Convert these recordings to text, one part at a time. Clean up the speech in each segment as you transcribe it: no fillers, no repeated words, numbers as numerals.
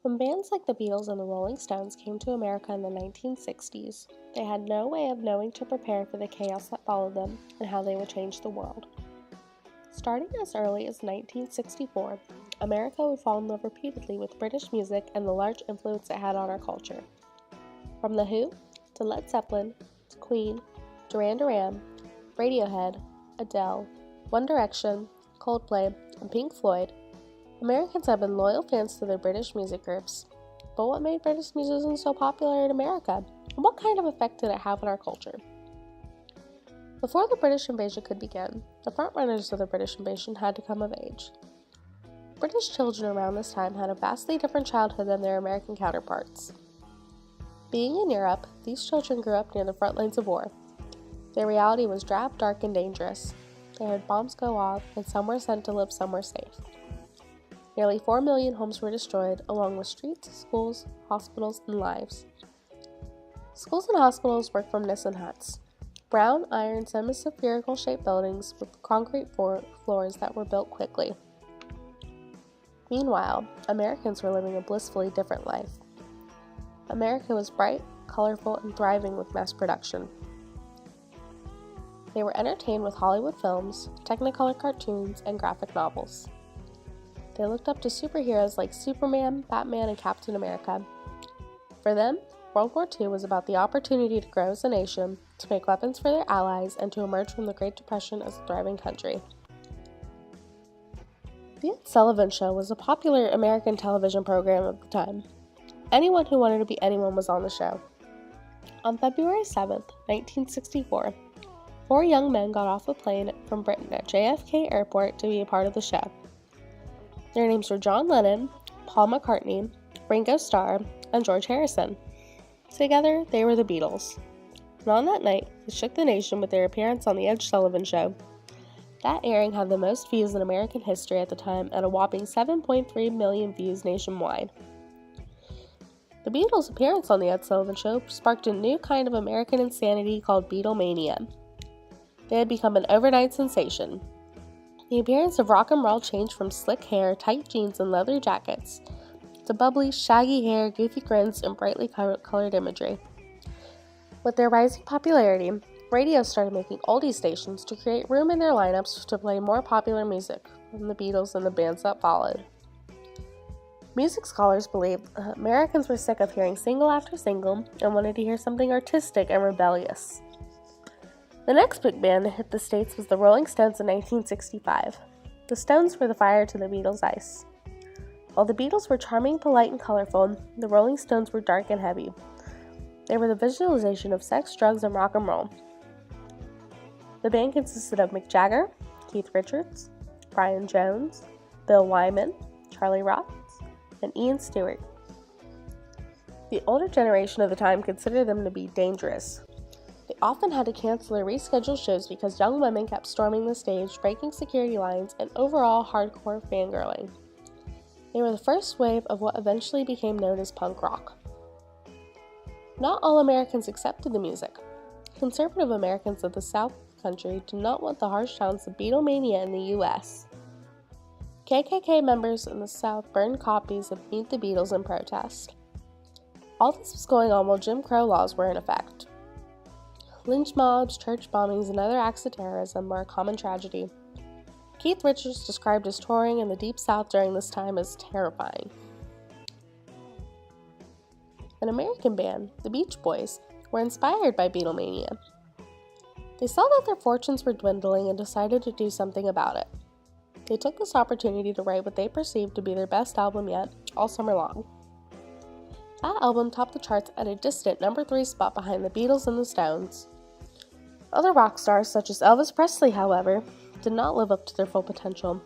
When bands like the Beatles and the Rolling Stones came to America in the 1960s, they had no way of knowing to prepare for the chaos that followed them and how they would change the world. Starting as early as 1964, America would fall in love repeatedly with British music and the large influence it had on our culture. From The Who, to Led Zeppelin, to Queen, Duran Duran, Radiohead, Adele, One Direction, Coldplay, and Pink Floyd, Americans have been loyal fans to their British music groups. But what made British musicians so popular in America? And what kind of effect did it have on our culture? Before the British invasion could begin, the frontrunners of the British invasion had to come of age. British children around this time had a vastly different childhood than their American counterparts. Being in Europe, these children grew up near the front lines of war. Their reality was drab, dark, and dangerous. They heard bombs go off, and some were sent to live somewhere safe. Nearly 4 million homes were destroyed, along with streets, schools, hospitals, and lives. Schools and hospitals worked from Nissen huts, brown, iron, semi-spherical-shaped buildings with concrete floors that were built quickly. Meanwhile, Americans were living a blissfully different life. America was bright, colorful, and thriving with mass production. They were entertained with Hollywood films, Technicolor cartoons, and graphic novels. They looked up to superheroes like Superman, Batman, and Captain America. For them, World War II was about the opportunity to grow as a nation, to make weapons for their allies, and to emerge from the Great Depression as a thriving country. The Ed Sullivan Show was a popular American television program of the time. Anyone who wanted to be anyone was on the show. On February 7, 1964, 4 young men got off a plane from Britain at JFK Airport to be a part of the show. Their names were John Lennon, Paul McCartney, Ringo Starr, and George Harrison. Together, they were the Beatles. And on that night, they shook the nation with their appearance on The Ed Sullivan Show. That airing had the most views in American history at the time at a whopping 7.3 million views nationwide. The Beatles' appearance on The Ed Sullivan Show sparked a new kind of American insanity called Beatlemania. They had become an overnight sensation. The appearance of rock and roll changed from slick hair, tight jeans, and leather jackets to bubbly, shaggy hair, goofy grins, and brightly colored imagery. With their rising popularity, radio started making oldie stations to create room in their lineups to play more popular music from the Beatles and the bands that followed. Music scholars believed Americans were sick of hearing single after single and wanted to hear something artistic and rebellious. The next big band to hit the States was the Rolling Stones in 1965. The Stones were the fire to the Beatles' ice. While the Beatles were charming, polite, and colorful, the Rolling Stones were dark and heavy. They were the visualization of sex, drugs, and rock and roll. The band consisted of Mick Jagger, Keith Richards, Brian Jones, Bill Wyman, Charlie Watts, and Ian Stewart. The older generation of the time considered them to be dangerous. They often had to cancel or reschedule shows because young women kept storming the stage, breaking security lines, and overall hardcore fangirling. They were the first wave of what eventually became known as punk rock. Not all Americans accepted the music. Conservative Americans of the South Country did not want the harsh sounds of Beatlemania in the U.S. KKK members in the South burned copies of Meet the Beatles in protest. All this was going on while Jim Crow laws were in effect. Lynch mobs, church bombings, and other acts of terrorism were a common tragedy. Keith Richards described his touring in the Deep South during this time as terrifying. An American band, the Beach Boys, were inspired by Beatlemania. They saw that their fortunes were dwindling and decided to do something about it. They took this opportunity to write what they perceived to be their best album yet, all summer long. That album topped the charts at a distant number 3 spot behind the Beatles and the Stones. Other rock stars, such as Elvis Presley, however, did not live up to their full potential.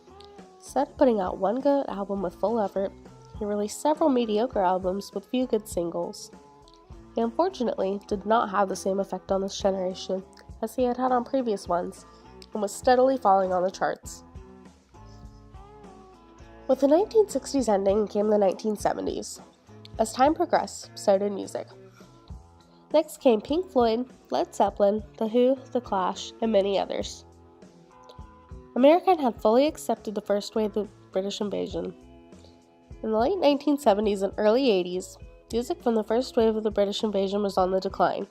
Instead of putting out one good album with full effort, he released several mediocre albums with few good singles. He unfortunately did not have the same effect on this generation as he had had on previous ones, and was steadily falling on the charts. With the 1960s ending came the 1970s. As time progressed, so did music. Next came Pink Floyd, Led Zeppelin, The Who, The Clash, and many others. America had fully accepted the first wave of British invasion. In the late 1970s and early 80s, music from the first wave of the British invasion was on the decline.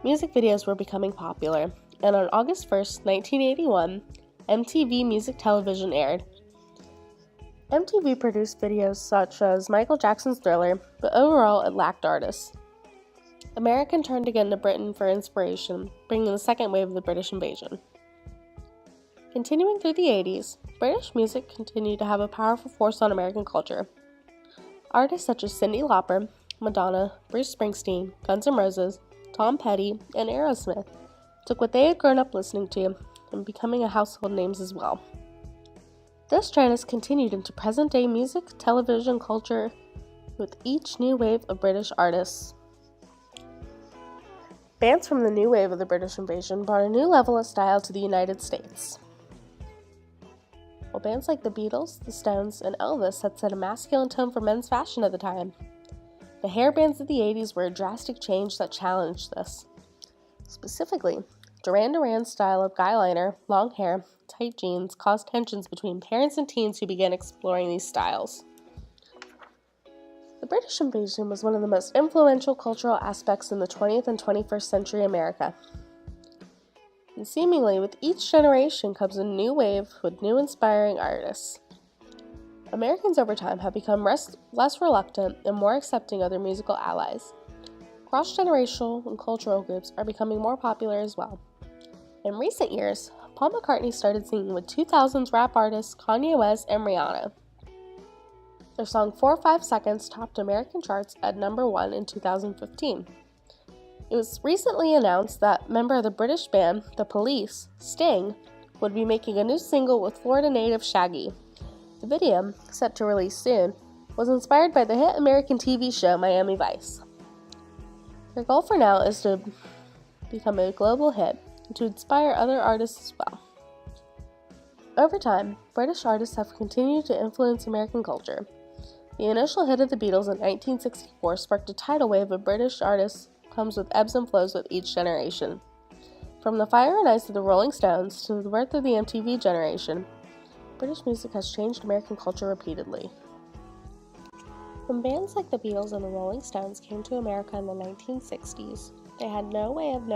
Music videos were becoming popular, and on August 1st, 1981, MTV Music Television aired. MTV produced videos such as Michael Jackson's Thriller, but overall it lacked artists. America turned again to Britain for inspiration, bringing the second wave of the British invasion. Continuing through the 80s, British music continued to have a powerful force on American culture. Artists such as Cyndi Lauper, Madonna, Bruce Springsteen, Guns N' Roses, Tom Petty, and Aerosmith took what they had grown up listening to and becoming a household names as well. This trend has continued into present-day music, television culture, with each new wave of British artists. Bands from the new wave of the British invasion brought a new level of style to the United States. While bands like the Beatles, the Stones, and Elvis had set a masculine tone for men's fashion at the time, the hair bands of the 80s were a drastic change that challenged this. Specifically, Duran Duran's style of guy liner, long hair, tight jeans caused tensions between parents and teens who began exploring these styles. The British invasion was one of the most influential cultural aspects in the 20th and 21st century America. And seemingly, with each generation comes a new wave with new inspiring artists. Americans over time have become less reluctant and more accepting of their musical allies. Cross-generational and cultural groups are becoming more popular as well. In recent years, Paul McCartney started singing with 2000s rap artists Kanye West and Rihanna. Their song 4 5 Seconds topped American charts at number 1 in 2015. It was recently announced that member of the British band The Police, Sting, would be making a new single with Florida native Shaggy. The video, set to release soon, was inspired by the hit American TV show Miami Vice. Their goal for now is to become a global hit and to inspire other artists as well. Over time, British artists have continued to influence American culture. The initial hit of the Beatles in 1964 sparked a tidal wave of British artists comes with ebbs and flows with each generation. From the fire and ice of the Rolling Stones to the birth of the MTV generation, British music has changed American culture repeatedly. When bands like the Beatles and the Rolling Stones came to America in the 1960s, they had no way of knowing